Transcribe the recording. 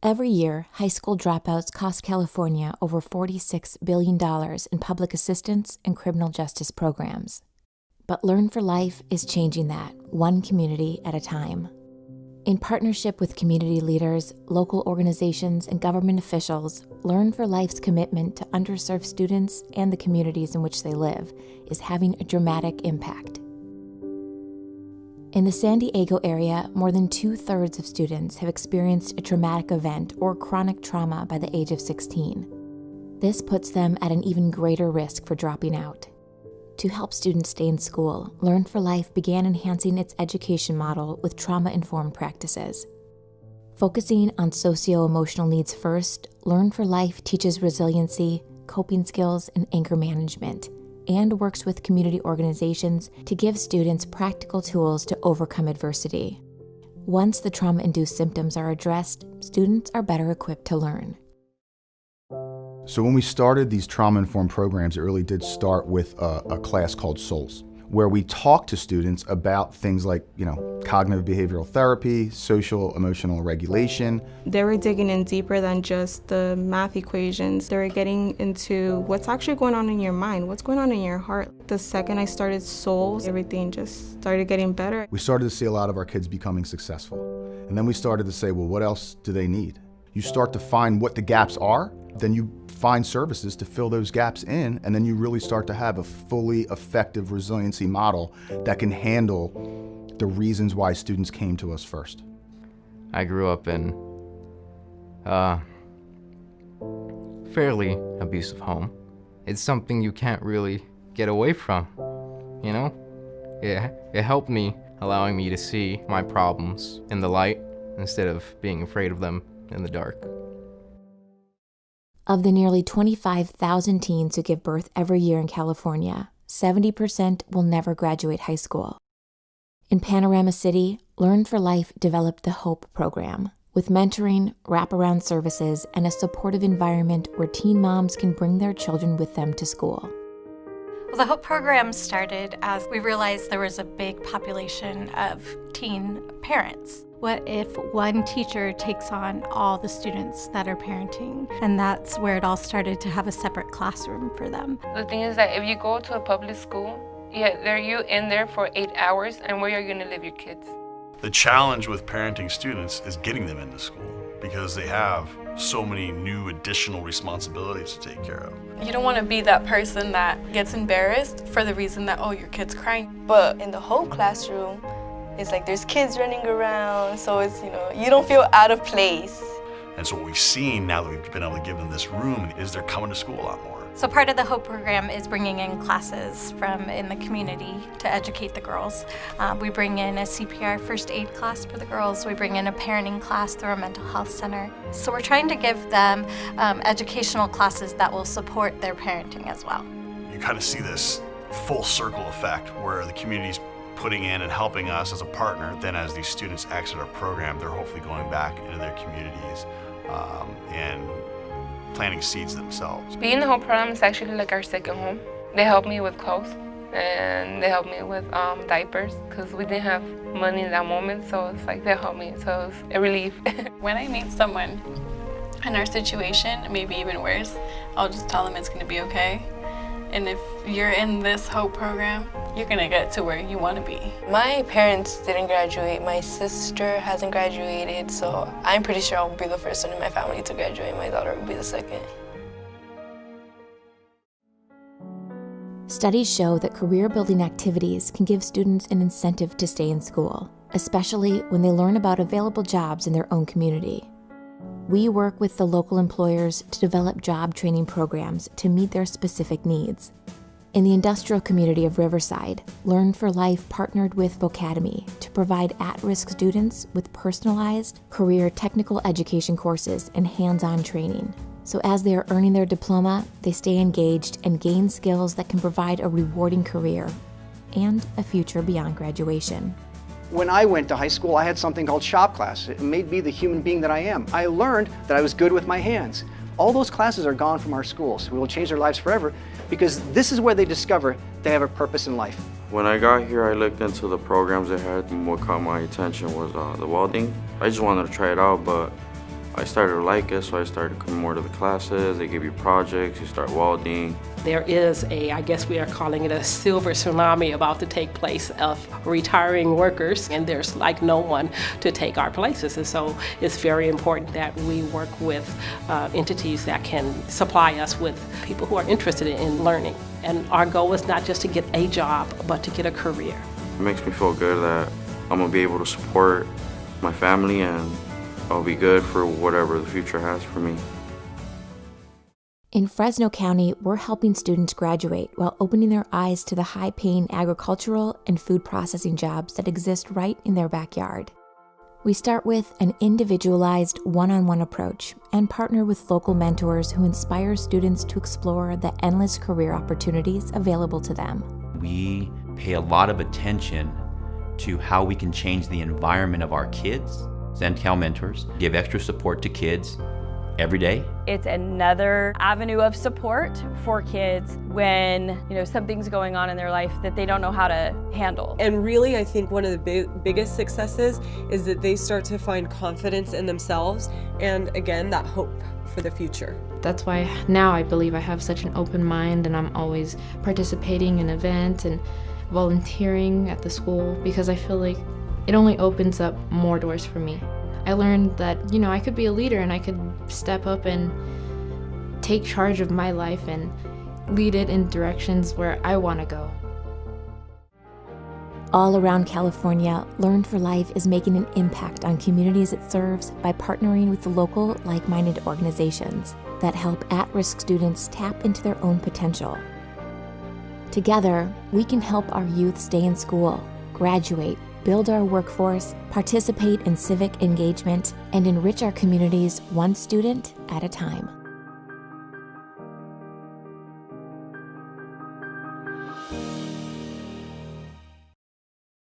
Every year, high school dropouts cost California over $46 billion in public assistance and criminal justice programs. But Learn for Life is changing that, one community at a time. In partnership with community leaders, local organizations, and government officials, Learn for Life's commitment to underserved students and the communities in which they live is having a dramatic impact. In the San Diego area, more than 2/3 of students have experienced a traumatic event or chronic trauma by the age of 16. This puts them at an even greater risk for dropping out. To help students stay in school, Learn for Life began enhancing its education model with trauma-informed practices. Focusing on socio-emotional needs first, Learn for Life teaches resiliency, coping skills, and anger management, and works with community organizations to give students practical tools to overcome adversity. Once the trauma-induced symptoms are addressed, students are better equipped to learn. So when we started these trauma-informed programs, it really did start with a class called SOULS, where we talked to students about things like, cognitive behavioral therapy, social emotional regulation. They were digging in deeper than just the math equations. They were getting into what's actually going on in your mind, what's going on in your heart. The second I started SOULS, everything just started getting better. We started to see a lot of our kids becoming successful. And then we started to say, well, what else do they need? You start to find what the gaps are, then you find services to fill those gaps in, and then you really start to have a fully effective resiliency model that can handle the reasons why students came to us first. I grew up in a fairly abusive home. It's something you can't really get away from, It helped me, allowing me to see my problems in the light instead of being afraid of them in the dark. Of the nearly 25,000 teens who give birth every year in California, 70% will never graduate high school. In Panorama City, Learn for Life developed the HOPE program, with mentoring, wraparound services, and a supportive environment where teen moms can bring their children with them to school. Well, the HOPE program started as we realized there was a big population of teen parents. What if one teacher takes on all the students that are parenting? And that's where it all started to have a separate classroom for them. The thing is that if you go to a public school, you're in there for 8 hours, and where are you going to leave your kids? The challenge with parenting students is getting them into school because they have so many new additional responsibilities to take care of. You don't want to be that person that gets embarrassed for the reason that, your kid's crying. But in the whole classroom, it's like there's kids running around, so it's, you don't feel out of place. And so what we've seen now that we've been able to give them this room is they're coming to school a lot more. So part of the HOPE program is bringing in classes from in the community to educate the girls. We bring in a CPR first aid class for the girls. We bring in a parenting class through our mental health center. So we're trying to give them educational classes that will support their parenting as well. You kind of see this full circle effect where the community's putting in and helping us as a partner. Then as these students exit our program, they're hopefully going back into their communities and planting seeds themselves. Being in the home program is actually like our second home. They help me with clothes, and they help me with diapers, because we didn't have money in that moment, so it's like they help me, so it's a relief. When I meet someone in our situation, maybe even worse, I'll just tell them it's going to be okay. And if you're in this HOPE program, you're gonna get to where you wanna be. My parents didn't graduate, my sister hasn't graduated, so I'm pretty sure I'll be the first one in my family to graduate. My daughter will be the second. Studies show that career-building activities can give students an incentive to stay in school, especially when they learn about available jobs in their own community. We work with the local employers to develop job training programs to meet their specific needs. In the industrial community of Riverside, Learn for Life partnered with Vocademy to provide at-risk students with personalized career technical education courses and hands-on training. So as they are earning their diploma, they stay engaged and gain skills that can provide a rewarding career and a future beyond graduation. When I went to high school, I had something called shop class. It made me the human being that I am. I learned that I was good with my hands. All those classes are gone from our schools. We will change their lives forever because this is where they discover they have a purpose in life. When I got here, I looked into the programs they had, and what caught my attention was the welding. I just wanted to try it out, but I started to like it, so I started coming more to the classes. They give you projects, you start welding. There is I guess we are calling it a silver tsunami about to take place of retiring workers, and there's like no one to take our places. And so it's very important that we work with entities that can supply us with people who are interested in learning. And our goal is not just to get a job, but to get a career. It makes me feel good that I'm gonna be able to support my family, and I'll be good for whatever the future has for me. In Fresno County, we're helping students graduate while opening their eyes to the high-paying agricultural and food processing jobs that exist right in their backyard. We start with an individualized one-on-one approach and partner with local mentors who inspire students to explore the endless career opportunities available to them. We pay a lot of attention to how we can change the environment of our kids. ZenCal mentors give extra support to kids every day. It's another avenue of support for kids when something's going on in their life that they don't know how to handle. And really, I think one of the biggest successes is that they start to find confidence in themselves and, again, that hope for the future. That's why now I believe I have such an open mind, and I'm always participating in events and volunteering at the school, because I feel like it only opens up more doors for me. I learned that, I could be a leader and I could step up and take charge of my life and lead it in directions where I want to go. All around California, Learn for Life is making an impact on communities it serves by partnering with local, like-minded organizations that help at-risk students tap into their own potential. Together, we can help our youth stay in school, graduate, build our workforce, participate in civic engagement, and enrich our communities one student at a time.